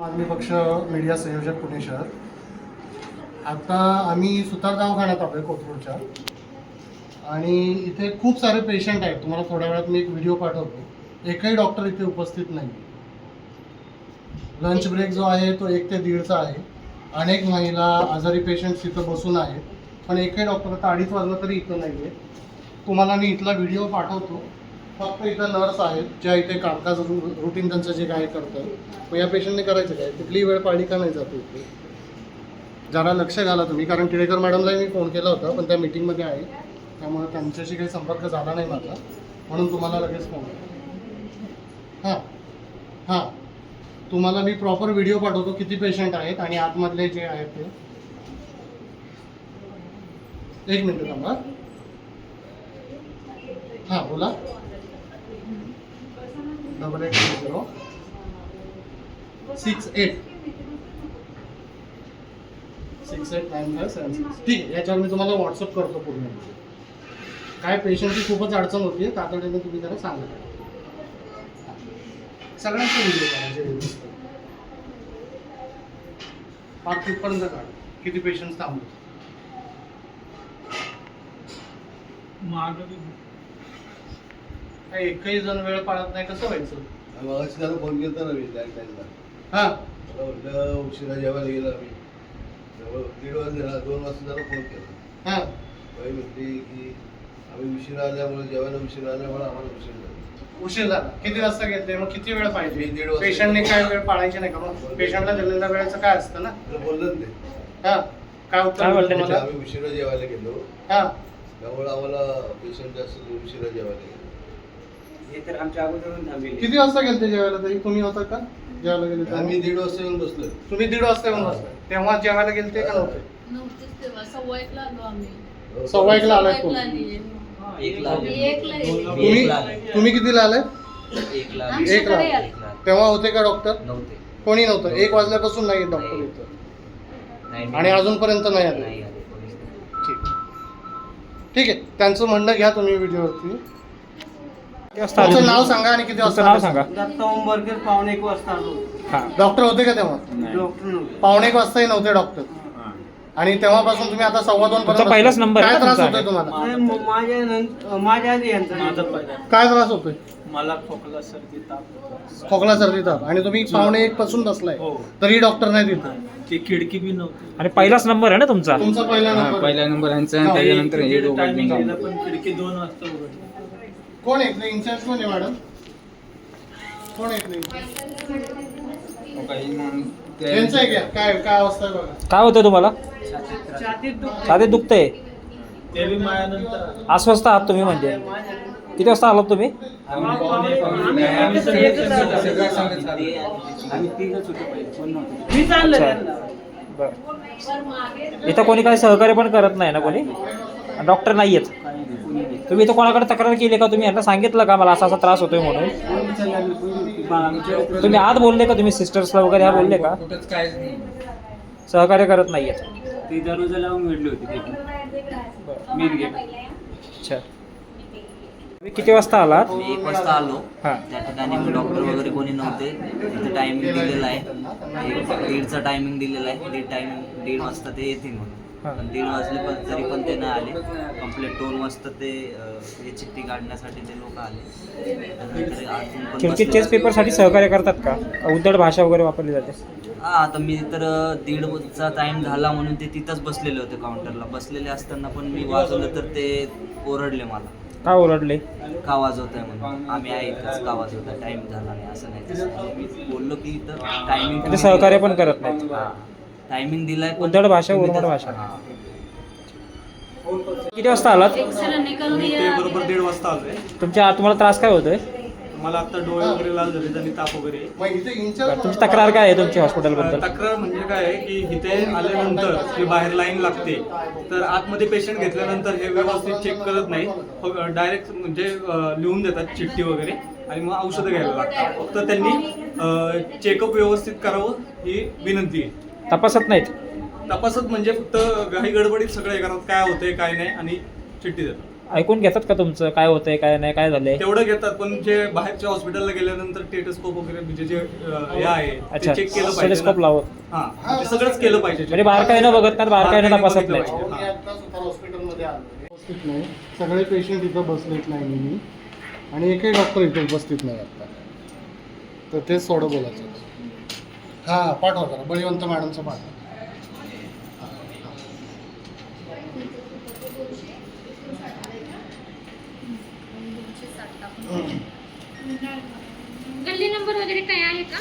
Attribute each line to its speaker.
Speaker 1: मागणी पक्ष मीडिया संयोजक पुणे शहर. आता आम्ही सुतार दवाखान्यात आलो आहे कोथरूडच्या आणि इथे खूप सारे पेशंट आहेत. तुम्हाला थोड्या वेळात मी एक व्हिडिओ पाठवतो. एकही डॉक्टर इथे उपस्थित नाही. लंच ब्रेक जो आहे तो 1 ते 1:30चा आहे. अनेक महिला आजारी पेशंट्स इथं बसून आहेत, पण एकही डॉक्टर आता 2:30 वाजला तरी इथं नाही आहे. तुम्हाला मी इथला व्हिडिओ पाठवतो. फक्त इथं नर्स आहेत ज्या इथे कामकाज रुटीन त्यांचं जे काय करतात. मग या पेशंटने करायचं काय? कुठली वेळ पाळली का नाही जातो इथे? जरा लक्ष घाला तुम्ही, कारण टिळेकर मॅडमलाही मी फोन केला होता, पण त्या मीटिंगमध्ये आहे, त्यामुळे त्यांच्याशी काही संपर्क झाला नाही माझा, म्हणून तुम्हाला लगेच फोन केला. हां हां, तुम्हाला मी प्रॉपर व्हिडिओ पाठवतो किती पेशंट आहेत आणि आतमधले जे आहेत ते. 1 मिनिट थांबा. हां बोला. 8820 68 689576. ठीक आहे, याच्यावर मी तुम्हाला व्हॉट्सअप करतो पूर्ण. काय पेशंटची खूपच अडचण होती, तातडीने तुम्ही त्याला सांगा. सगळ्यांचा व्हिडिओ करा जे व्यवस्थित. पाच तिथपर्यंत काढा किती पेशंट थांबले. काय एकही जण वेळ पाळत नाही, कसं व्हायचं?
Speaker 2: मगाशी त्याला फोन केला ना मी लँडलाईनला.
Speaker 1: हां
Speaker 2: मला म्हटलं उशिरा जेवायला गेलो आम्ही. 1:30 वाजता 2 वाजता त्याला फोन केला.
Speaker 1: हां
Speaker 2: बाई म्हटली की आम्ही उशिरा आल्यामुळे जेवायला उशिरा आल्यामुळे आम्हाला उशीर झाला.
Speaker 1: उशीर झाला. किती वाजता घेतले? मग किती वेळ पाहिजे?
Speaker 2: 1:30 वाजता.
Speaker 1: पेशंटने काय वेळ पाळायची नाही का? मग पेशंटला दिलेल्या वेळेचं काय असतं ना.
Speaker 2: बोललं ना ते.
Speaker 1: हां काय उत्तर दिलं तुम्हाला?
Speaker 2: आम्ही उशिरा जेवायला गेलो,
Speaker 1: हां
Speaker 2: त्यामुळे आम्हाला पेशंट जास्त उशिरा जेवायला गेलो.
Speaker 3: हे तर आमच्या अगोदरून थांबेल.
Speaker 1: किती वाजता गेलते जेवायला? तरी तुम्ही होता का जेवायला गेले?
Speaker 2: आम्ही 1:30 वाजता येऊन बसलो.
Speaker 1: तुम्ही 1:30 वाजता येऊन बसला. तेव्हा जेवायला गेलते का नव्हते?
Speaker 4: नव्हतेच तेव्हा 1:15 आलो आम्ही.
Speaker 1: 1:15 आलाय तुम्ही.
Speaker 4: 1:15 आली.
Speaker 3: एकला
Speaker 4: आम्ही
Speaker 3: आले.
Speaker 4: 1:00 येते.
Speaker 1: तुम्ही कितीला आलाय?
Speaker 3: एकला
Speaker 4: आम्ही
Speaker 1: एक
Speaker 4: सकाळी
Speaker 1: ला.
Speaker 4: आलो.
Speaker 1: तेव्हा होते का डॉक्टर?
Speaker 3: नव्हते.
Speaker 1: कोणी नव्हतं. 1 वाजल्यापासून नाही डॉक्टर इथं
Speaker 3: नाही,
Speaker 1: आणि अजूनपर्यंत नाही आले.
Speaker 3: नाही आले कोणीच नाही.
Speaker 1: ठीक ठीक आहे, त्यांचं म्हणणं घ्या तुम्ही व्हिडिओवरती.
Speaker 5: वाजता आले
Speaker 1: तुमचं
Speaker 5: तुम्ही?
Speaker 1: नाव सांगा आणि किती
Speaker 5: तुमचं
Speaker 1: वाजता
Speaker 5: नाव
Speaker 1: आले?
Speaker 5: सांगा.
Speaker 3: दत्ता उंबरकर 1:15 वाजता आलो.
Speaker 5: हां.
Speaker 1: डॉक्टर होते का तेव्हा?
Speaker 3: डॉक्टर नव्हते.
Speaker 1: 1:15 वाजताही नव्हते डॉक्टर. आणि तेव्हापासून तुम्ही आता 2:15
Speaker 5: तुमचा पहिलाच नंबर आहे
Speaker 1: काय
Speaker 5: का
Speaker 1: त्रास
Speaker 5: तुमचा?
Speaker 1: होतोय तुम्हाला?
Speaker 3: माझ्या आधी यांचा
Speaker 1: काय त्रास होतोय?
Speaker 6: मला खोकला सर्दी ताप
Speaker 1: खोकला सर्दी ताप. आणि तुम्ही 1:15 पासून बसलाय
Speaker 6: हो.
Speaker 1: तरी डॉक्टर नाही तिथं.
Speaker 6: ती खिडकी बी नव्हती.
Speaker 5: आणि पहिलाच नंबर आहे ना तुमचा?
Speaker 1: तुमचा पहिला नंबर.
Speaker 7: पहिला नंबर यांचा आणि त्याच्यानंतर हे दोघं
Speaker 6: टायमिंग
Speaker 7: घेऊन
Speaker 6: दिलं
Speaker 7: जाऊ.
Speaker 6: पण खिडकी 2 वाजता उघडली.
Speaker 1: कोण आहे इथले इन्चार्ज? कोण आहे मॅडम? कोण आहे इथले? यांचं आहे का? काय काय अवस्था आहे बघा.
Speaker 5: काय होतं तुम्हाला? छातीत दुखतंय.
Speaker 6: ते बी मायानंतर
Speaker 5: अस्वस्थ आहात तुम्ही म्हणजे? किती वाजता आलात तुम्ही?
Speaker 3: आम्ही तिघच होतो पहिले, कोण नव्हतं.
Speaker 5: अच्छा. बरं. इथं कोणी काही सहकार्य पण करत नाही ना कोणी? डॉक्टर नाही आहेत. तुम्ही इथं कोणाकडे तक्रार केली का? तुम्ही यांना सांगितलं का मला असा असा त्रास होतोय म्हणून? तुम्ही आत बोलले का? तुम्ही सिस्टर्सला वगैरे ह्या बोलले का?
Speaker 7: कुठंच काहीच नाही.
Speaker 5: सहकार्य करत नाही आहेत.
Speaker 3: ती दरवाजा लावून भेटली होती ते. Main gate.
Speaker 5: अच्छा. तुम्ही किती वाजता आलात?
Speaker 8: मी 1 वाजता आलो.
Speaker 5: हां.
Speaker 8: त्या ठिकाणी डॉक्टर वगैरे कोणी नव्हते. इथं टायमिंग दिलेला आहे. 1:30चा टायमिंग दिलेला आहे. 1:30 वाजता ते येतील म्हणून. पण 1:30 वाजले पण तरी पण ते नाही आले. कंप्लीट 2 वाजता ते हे चिठ्ठी काढण्यासाठी ते लोक आले. त्यानंतर अजून पण
Speaker 5: खिडकीत तेच
Speaker 8: बसलेले-
Speaker 5: पेपरसाठी सहकार्य करतात का? उद्धट भाषा वगैरे वापरली जाते?
Speaker 8: हा, आता मी तर 1:30चा टाइम झाला म्हणून ते तिथंच बसलेले होते काउंटरला. बसलेले असताना पण मी वाजवलं तर ते ओरडले मला.
Speaker 5: का ओरडले?
Speaker 8: का वाजवत आहे म्हणून. आम्ही आहे इथंच, का वाजवत आहे, टाईम झाला नाही असं नाही तसं नाही. मी बोललो की इथं टायमिंग
Speaker 5: ते सहकार्य पण करत नाहीत.
Speaker 8: टायमिंग दिलाय पण
Speaker 5: उद्धट भाषा,
Speaker 8: तुम्ही
Speaker 5: उर्मट
Speaker 8: त्या-
Speaker 5: भाषा.
Speaker 8: हां.
Speaker 5: किती वाजता आलात?
Speaker 4: एक्सरे निकाल
Speaker 6: ते
Speaker 4: दिया.
Speaker 6: बरोबर 1:30 वाजता आलोय.
Speaker 5: तुम्हाला त्रास काय होतोय?
Speaker 6: मला आता डोळे वगैरे लाल झाले आणि ताप वगैरे.
Speaker 1: मग इथे इन्चार्ज
Speaker 5: तुमची तक्रार काय आहे तुमची हॉस्पिटलबद्दल?
Speaker 6: तक्रार म्हणजे काय आहे की इथे आल्यानंतर जे बाहेर लाईन लागते तर आतमध्ये पेशंट घेतल्यानंतर हे व्यवस्थित चेक करत नाही. डायरेक्ट म्हणजे लिहून देतात चिठ्ठी वगैरे आणि मग औषधं घ्यायला लागतात. फक्त त्यांनी चेकअप व्यवस्थित करावं ही विनंती आहे.
Speaker 5: तपासत नाहीत?
Speaker 6: तपासत म्हणजे फक्त काही गडबडीत सगळं हे करतात, काय होतंय काय नाही आणि चिठ्ठी देतात.
Speaker 5: ऐकून घेतात का तुमचं काय होतंय काय नाही काय झालंय?
Speaker 6: तेवढं घेतात, पण जे बाहेरच्या हॉस्पिटलला गेल्यानंतर टेटस्कोप वगैरे म्हणजे जे हे आहे
Speaker 5: अच्छा,
Speaker 6: ते चेक केलं पाहिजे
Speaker 5: स्टेथोस्कोप
Speaker 6: ना.
Speaker 5: लावत
Speaker 6: हा ते सगळंच केलं पाहिजे.
Speaker 5: म्हणजे बारकाईनं बघत नाही, बारकाईनं तपासत नाही.
Speaker 6: बघितलं पाहिजे.
Speaker 1: मी आता सुद्धा हॉस्पिटलमध्ये आलो उपस्थित नाही, सगळे पेशंट इथं बसलेत नाही मी, आणि एकही डॉक्टर इथे उपस्थित नाही आता. तर तेच थोडं बोलायचं होतं. हां पाठवा जरा, बळीवंत मॅडमचं पाठवा.
Speaker 9: गल्ली नंबर वगैरे काय आहे का?